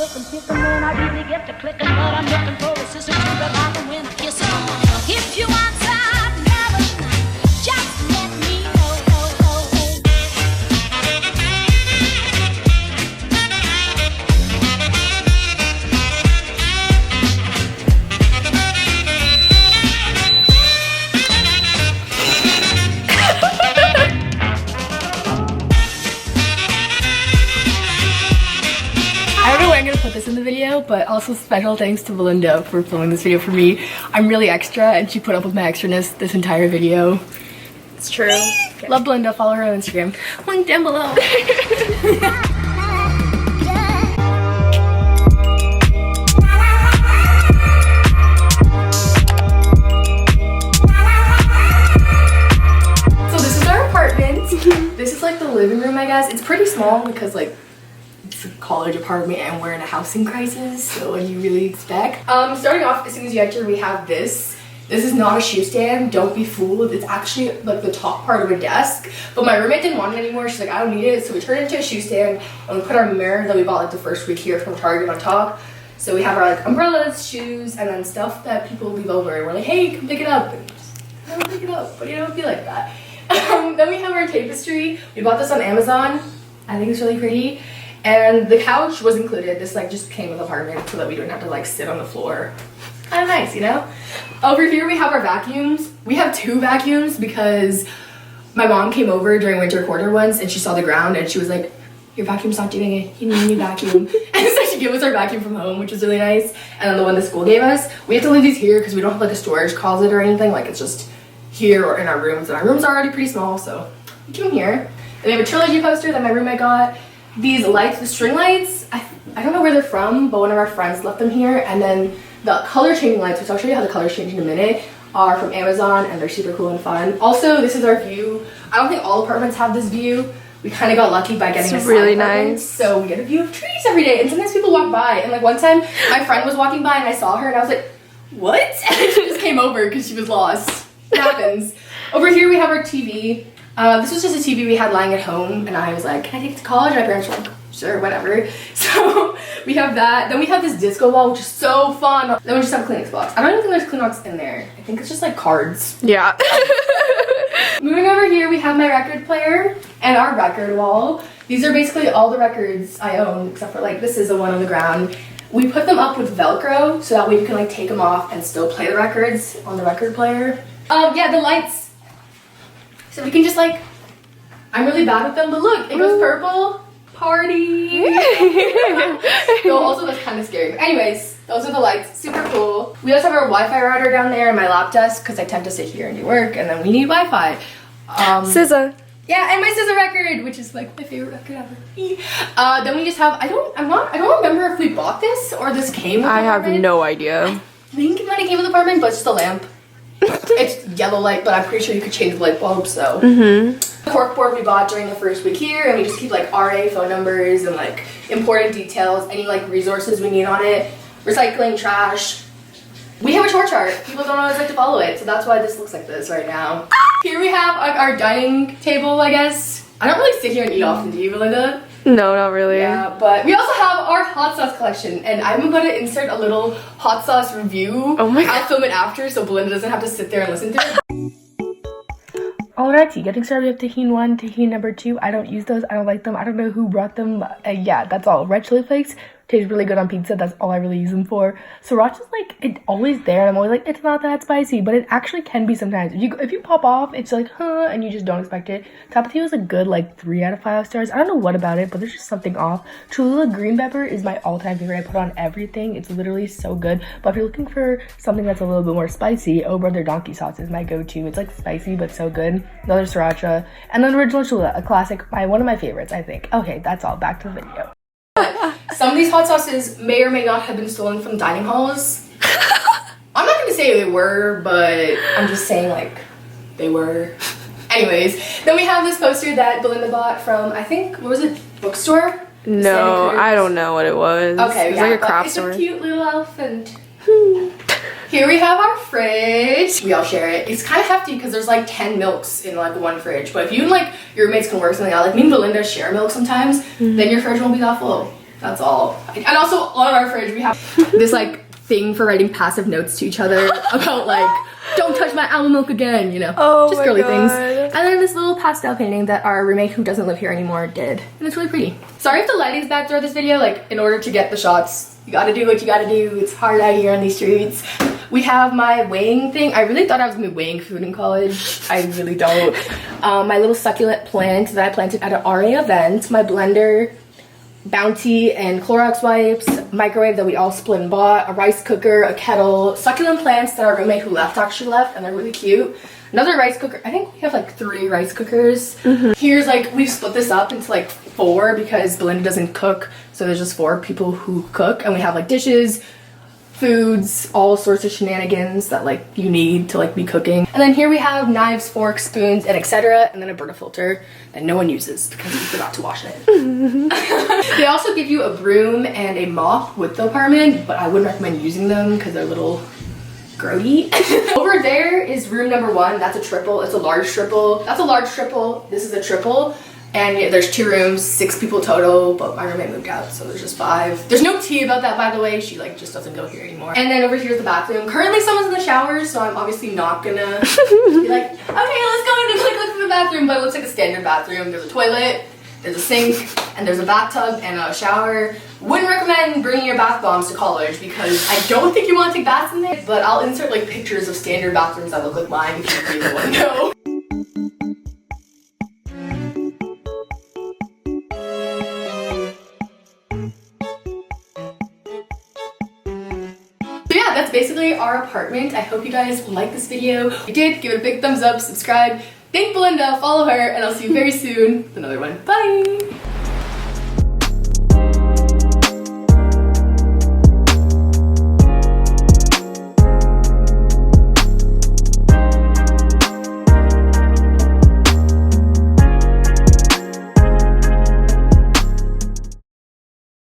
looking pickin' when I really get to clicking, but I'm looking for a sister to revive and win a kissing. If you want something else, just let me know. I'm gonna put this in the video, but also special thanks to Belinda for filming this video for me. I'm really extra and she put up with my extraness this entire video. It's true. Okay. Love Belinda, follow her on Instagram. Link down below. So this is our apartment. This is like the living room, I guess. It's pretty small because like it's a college apartment and we're in a housing crisis, so what do you really expect? Starting off, as soon as you enter, we have this. This is not a shoe stand, don't be fooled. It's actually like the top part of a desk, but my roommate didn't want it anymore. She's like, I don't need it, so we turned it into a shoe stand and we put our mirror that we bought like the first week here from Target on top. So we have our like umbrellas, shoes, and then stuff that people leave over. And we're like, hey, come pick it up. And just, I don't pick it up, but you don't feel like that. Then we have our tapestry. We bought this on Amazon. I think it's really pretty. And the couch was included. This like just came with the apartment so that we don't have to like sit on the floor. Kind of nice, you know? Over here we have our vacuums. We have 2 vacuums because my mom came over during winter quarter once and she saw the ground and she was like, your vacuum's not doing it, you need a new vacuum. And so she gave us our vacuum from home, which was really nice. And then the one the school gave us, we have to leave these here because we don't have like a storage closet or anything. Like it's just here or in our rooms, and our rooms are already pretty small, so we keep them here. And we have a trilogy poster that my roommate got. These lights, the string lights, I don't know where they're from, but one of our friends left them here. And then the color changing lights, which I'll show you how the colors change in a minute, are from Amazon and they're super cool and fun. Also, this is our view. I don't think all apartments have this view. We kind of got lucky by getting it's a really apartment, nice. so we get a view of trees every day. And sometimes people walk by, and like one time my friend was walking by and I saw her and I was like, what? And she just came over because she was lost. It happens. Over here we have our TV. This was just a TV we had lying at home, and I was like, can I take it to college? And my parents were like, sure, whatever. So we have that. Then we have this disco ball, which is so fun. Then we just have a Kleenex box. I don't even think there's Kleenex in there. I think it's just like cards. Yeah. Moving over here, we have my record player and our record wall. These are basically all the records I own, except for like this is the one on the ground. We put them up with Velcro, so that way you can like take them off and still play the records on the record player. Yeah, the lights. So we can just like, I'm really bad with them, but look, it goes purple. Party. No, also that's kind of scary. But anyways, those are the lights. Super cool. We also have our Wi-Fi router down there in my lap desk because I tend to sit here and do work, and then we need Wi-Fi. SZA. Yeah, and my SZA record, which is like my favorite record ever. Then we just have, I don't remember if we bought this or this came with the I have apartment. no idea. I think it might have came with the apartment, but it's just a lamp. It's yellow light, but I'm pretty sure you could change the light bulb, so. The corkboard we bought during the first week here, and we just keep like RA phone numbers and like important details, any like resources we need on it, recycling, trash. We have a chore chart. People don't always like to follow it, so that's why this looks like this right now. Here we have like, our dining table, I guess. I don't really sit here and eat often, do you, Belinda? No, not really. Yeah, but we also have our hot sauce collection, and I'm gonna insert a little hot sauce review. Oh my God. I'll film it after so Belinda doesn't have to sit there and listen to it. Alrighty, getting started with tahini 1, tahini number 2. I don't use those, I don't like them, I don't know who brought them. Yeah, that's all. Red chili flakes taste really good on pizza, that's all I really use them for. Sriracha's like, it's always there, and I'm always like, it's not that spicy, but it actually can be sometimes. If you pop off, it's like, huh, and you just don't expect it. Tapatio is a good like 3 out of 5 stars. I don't know what about it, but there's just something off. Cholula green pepper is my all-time favorite. I put on everything. It's literally so good. But if you're looking for something that's a little bit more spicy, Oh Brother Donkey sauce is my go-to. It's like spicy but so good. Another sriracha, and then original Cholula, a classic, one of my favorites, I think. Okay, that's all. Back to the video. Some of these hot sauces may or may not have been stolen from dining halls. I'm not gonna say they were, but I'm just saying like they were. Anyways, then we have this poster that Belinda bought from, I think, what was it, bookstore? No, I don't know what it was. Okay, it was yeah, like a craft it's store. a cute little elephant. Here we have our fridge. We all share it. It's kind of hefty because there's like 10 milks in like one fridge. But if you and like your roommates can work something out, like me and Belinda share milk sometimes, then your fridge won't be that full. That's all. And also on our fridge we have this like thing for writing passive notes to each other about like, don't touch my almond milk again, you know. Oh, just my girly God. things. And then this little pastel painting that our roommate who doesn't live here anymore did. And it's really pretty. Sorry if the lighting's bad throughout this video. Like, in order to get the shots, you gotta do what you gotta do. It's hard out here on these streets. We have my weighing thing. I really thought I was gonna be weighing food in college. I really don't. My little succulent plant that I planted at an RA event. My blender, Bounty and Clorox wipes, microwave that we all split and bought, a rice cooker, a kettle, succulent plants that our roommate who left actually left, and they're really cute. Another rice cooker. I think we have like 3 rice cookers. Here's like, we've split this up into like 4 because Belinda doesn't cook, so there's just 4 people who cook, and we have like dishes, foods, all sorts of shenanigans that like you need to like be cooking. And then here we have knives, forks, spoons, and etc. And then a Brita filter that no one uses because we forgot to wash it. They also give you a broom and a mop with the apartment, but I wouldn't recommend using them because they're a little grody. Over there is room number 1. That's a triple. It's a large triple. That's a large triple. This is a triple. And yeah, there's 2 rooms, 6 people total, but my roommate moved out, so there's just 5. There's no tea about that, by the way. She like just doesn't go here anymore. And then over here's the bathroom. Currently someone's in the shower, so I'm obviously not gonna be like, okay, let's go in and like look at the bathroom, but it looks like a standard bathroom. There's a toilet, there's a sink, and there's a bathtub and a shower. Wouldn't recommend bringing your bath bombs to college because I don't think you want to take baths in there, but I'll insert like pictures of standard bathrooms that look like mine if you really want to know. That's basically our apartment. I hope you guys like this video. If you did, give it a big thumbs up, subscribe, thank Belinda, follow her, and I'll see you very soon with another one. Bye!